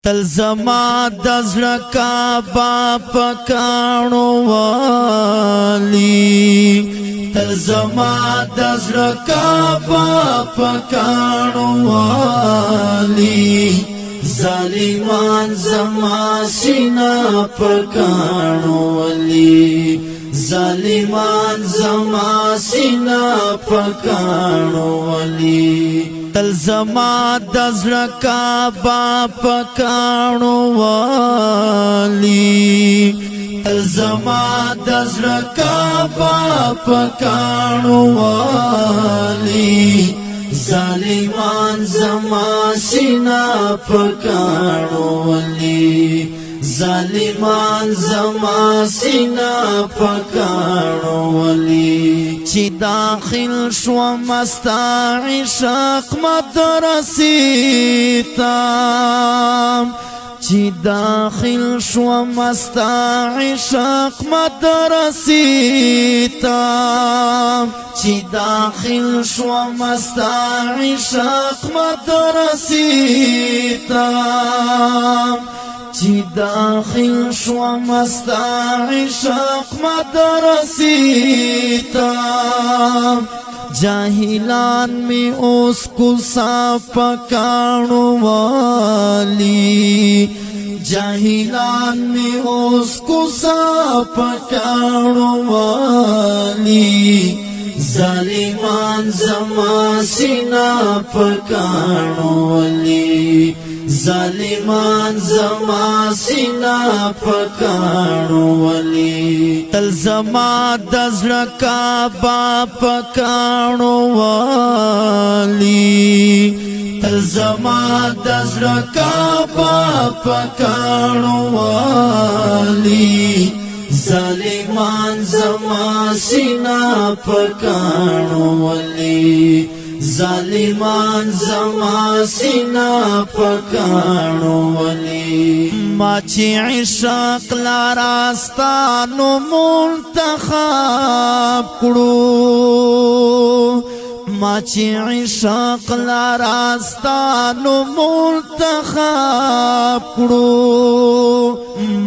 تل زما د زړه کعبه پکانو والی تل زما د زړه کعبه پکانو والی ظالمان زما سینه پکانو والی ظالمان زما سینه پکانو والی تل زما د زړه کعبه پکانو والی تل زما د زړه کعبه پکانو والی ظالمان زما سینه پکانو والی ظالمان زما سینه پکانو والی چې داخل شو مستا عشق مدرسې ته چې داخل شو مستا عشق مدرسې ته چې داخل شو مستا عشق مدرسې ته چې داخل شو مستا عشق مدرسې ته جاہلان میں اس کو پکانو والی جاہلان میں اس کو پکانو والی ظالمان زما سینہ پکانو والی ظالمان زما سینہ پکانو والی تل زما د زړه کعبه پکانو والی تل زما د زړه کعبه پکانو والی ظالمان زما سینہ پکانو والی ظالمان زما سینہ پکانو والی ما چې عشق لراستانو منتخب کړو ما چې عشق لراستانو منتخب کړو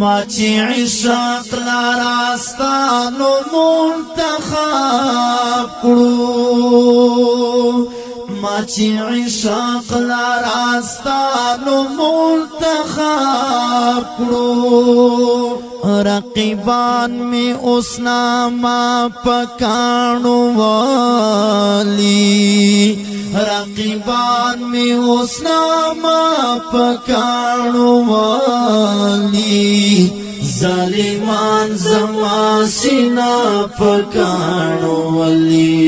ما چې عشق لراستانو منتخب کړو ما چې عشق لراستانو منتخب کړو رقیبان میں اس نامہ پکانو والی رقیبان میں اس نامہ پکانو والی ظالمان زما سینہ پکانو والی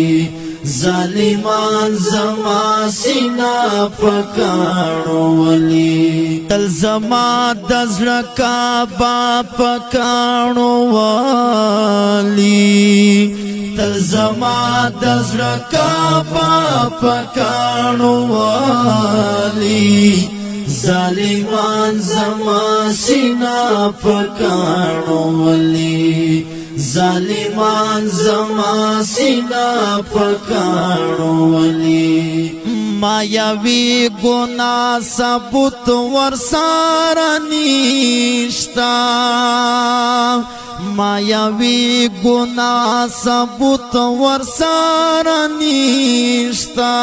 ظالمان زما سینہ پکانو والی تل زما د زړه کعبه پکانو والی تل زما د زړه کعبه پکانو والی ظالمان زما سینہ پکانو والی ظالمان زما سینہ پکانو والی مایاوی گناہ ثبوت ورسارا نشتا مایاوی گناہ ثبوت ورسارا نشتا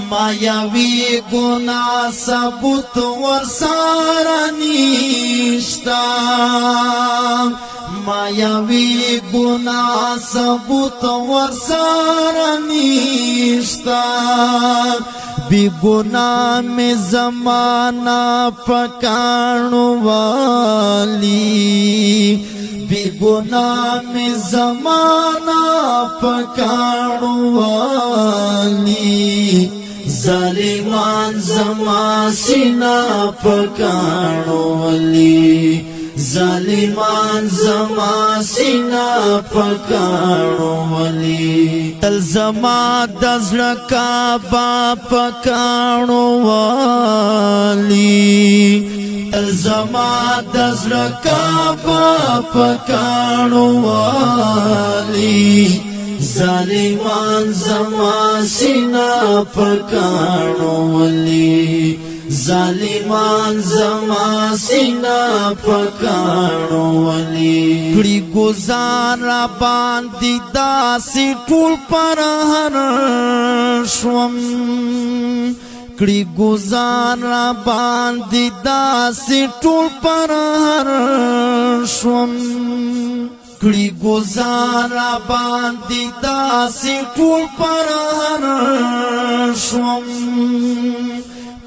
مایاوی گناہ ثبوت ورسارا نشتا مایاوی گناہ ثبوت ورسارا نشتا بی گناہ میں زمانہ پکانو والی بی گناہ میں زمانہ پکانو والی ظالمان زما سینہ پکانو والی ظالمان زما سینہ پکانو والی تل زما د زړه کعبه پکانو والی تل زما د زړه کعبه پکانو والی ظالمان زما سینہ پکانو والی ظالمان زما سینا پکانو ولی کړي گزار را باندې داسې ټول پر هر شوم کړي گزار را باندې داسې ټول پر هر شوم کړي گزار را باندې داسې ټول پر هر شوم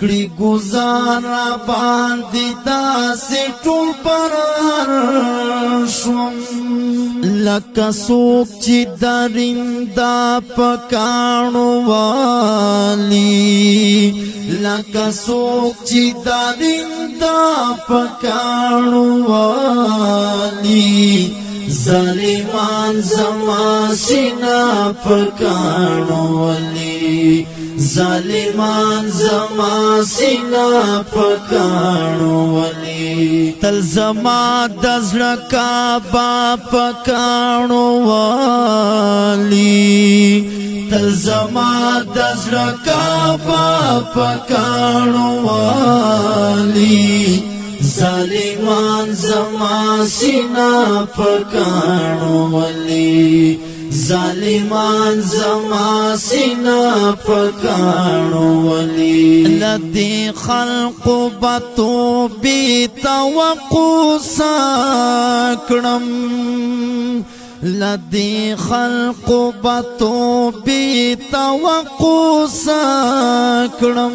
کړي گزار را باندې داسې ټول پر هر شوم لکه څوک چې درنده پکانو والی لکه څوک چې درنده پکانو والی ظالمان زما سینا پکانو ولی ظالمان زما سینا پکانو ولی تل زما د زړه کعبه پکانو والی تل زما د زړه کعبه پکانو والی ظالمان زما سینا پکانو ولی ظالمان زما سینا پکانو ولی لدی خلق بتو بی توقع ساکڑم لدی خلق بتو بی توقع ساکڑم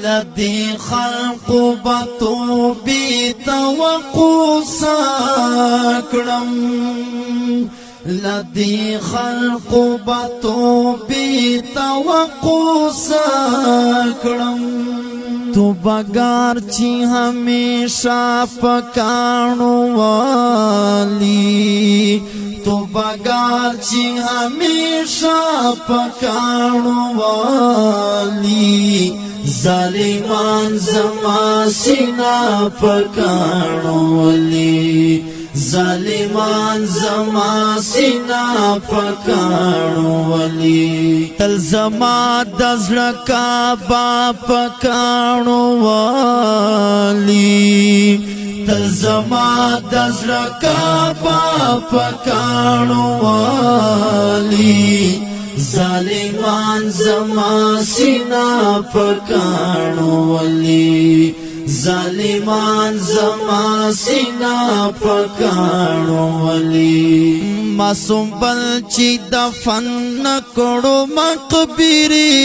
لدی خلق بتو بی توقع ساکڑم لدی خلق بتو بی توقع ساکڑم تو بگار چی ہمیشہ پکانو والی تو بگار چی ہمیشہ پکانو والی ظالمان زما سینا پکانو ولی ظالمان زما سینا پکانو ولی تل زما د زړه کعبه پکانو والی تل زما د زړه کعبه پکانو والی ظالمان زما سینا پکانو ولی ظالمان زما سینا پکانو ولی معصوم بل چې دفن نکړو مقبرې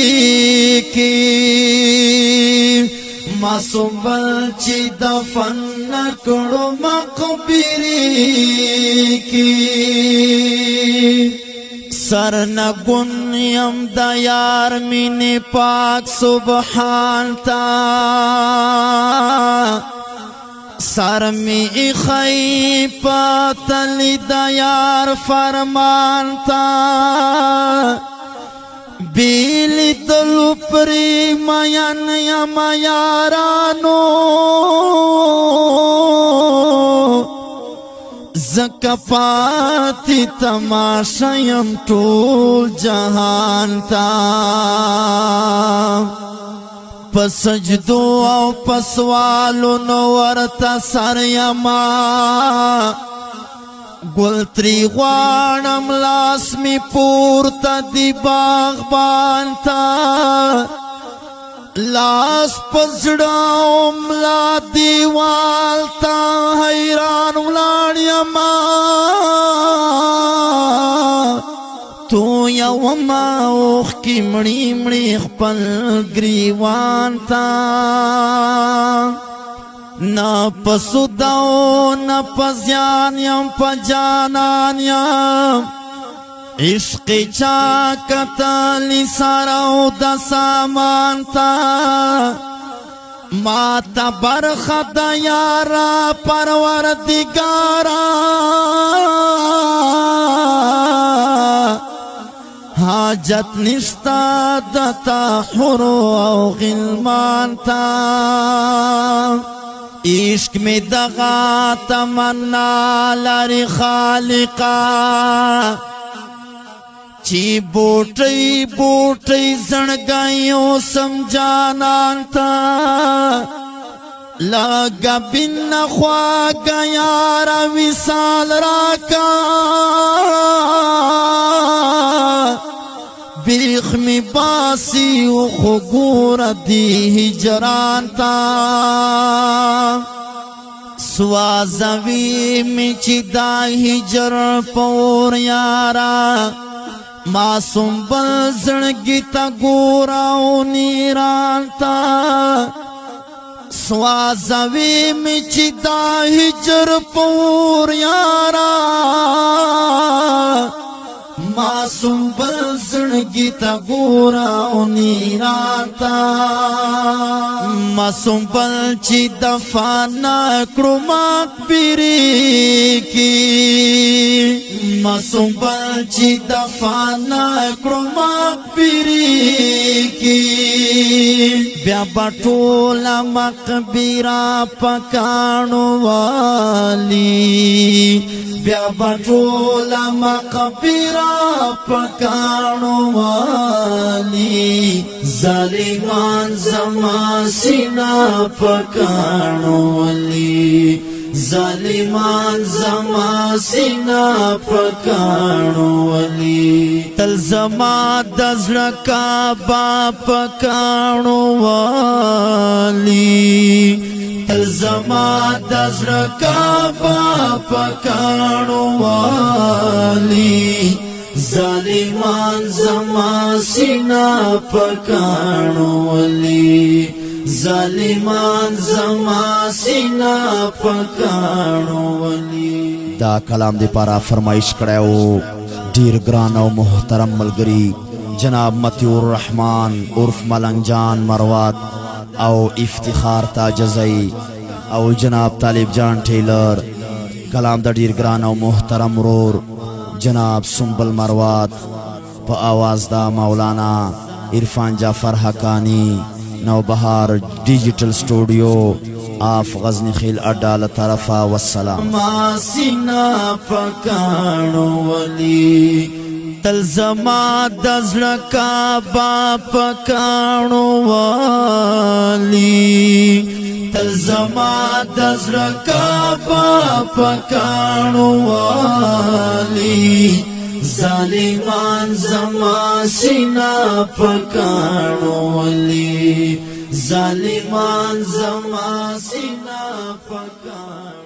کې معصوم بل چې دفن نکړو مقبرې کې سر نگن یم دا یار مین پاک سبحان تا سر می خی پتلی دا یار فرمان تا بیلی دلو پری مین یم یارانو زکفاتی تماشایم ټول جهان تا پسجدو او پسوالو نو ورتا سریما گل تری غوانم لاس می پورتا دی باغبان تا لاس پزڑاؤم لا دیوال تا حیران ولاړیما تو یوما اوخ کی مړی مړی خپل گریوان تا نا پسوداو نا پزیان یم پجانان یم عشق چا کتلی سارو دا سامان تا ما تا برخد یارا پروردگارا حاجت نشتا دتا حرو او غلمان تا عشق میں دغا تمنا لاری خالقا چی بوٹی بوٹی زنگائیوں سمجھانان تا لگا بن خواگا یارا وصال راکا بیخ می باسی و خگور دی ہجران تا سوازوی می چی دا ہجر پور یارا معصوم بل زنگی تا گورا و نیران تا سوازوی می چی دا ہجر پور یارا معصوم بل زنگی تا گورا و نیران تا معصوم بل چی دفانا کرو مقبری کی معصوم بل چی دفانا کرو مقبری کی بیا بطولا مقبرا پکانو والی بیا بطولا مقبرا پکانو والی ظالمان زما سینا پکانو والی ظالمان زما سینا پکانو والی تل زما دزړه با پکانو والی تل زما دزړه با پکانو والی ظالمان زما سینا پکانو والی ظالمان زما سینا پکانو والی دا کلام دی پارا فرمائش کړو ډیر ګران او محترم ملګری جناب متیور الرحمن عرف ملنګ جان مروات او افتخار تاجزئی او جناب طالب جان ټیلر کلام دا ډیر ګران او محترم رور جناب سنبل مروات په آواز دا مولانا عرفان جعفر حقانی نوبهار ڈیجیٹل سٹوڈیو آف غزنی خیل اڈال طرفا والسلام ما سینا پکانو ولی تل زما دزړه با پکانو والی تل زما دزړه با پکانو والی ظالمان زما سینا پکانو والی ظالمان زما سینا پکانو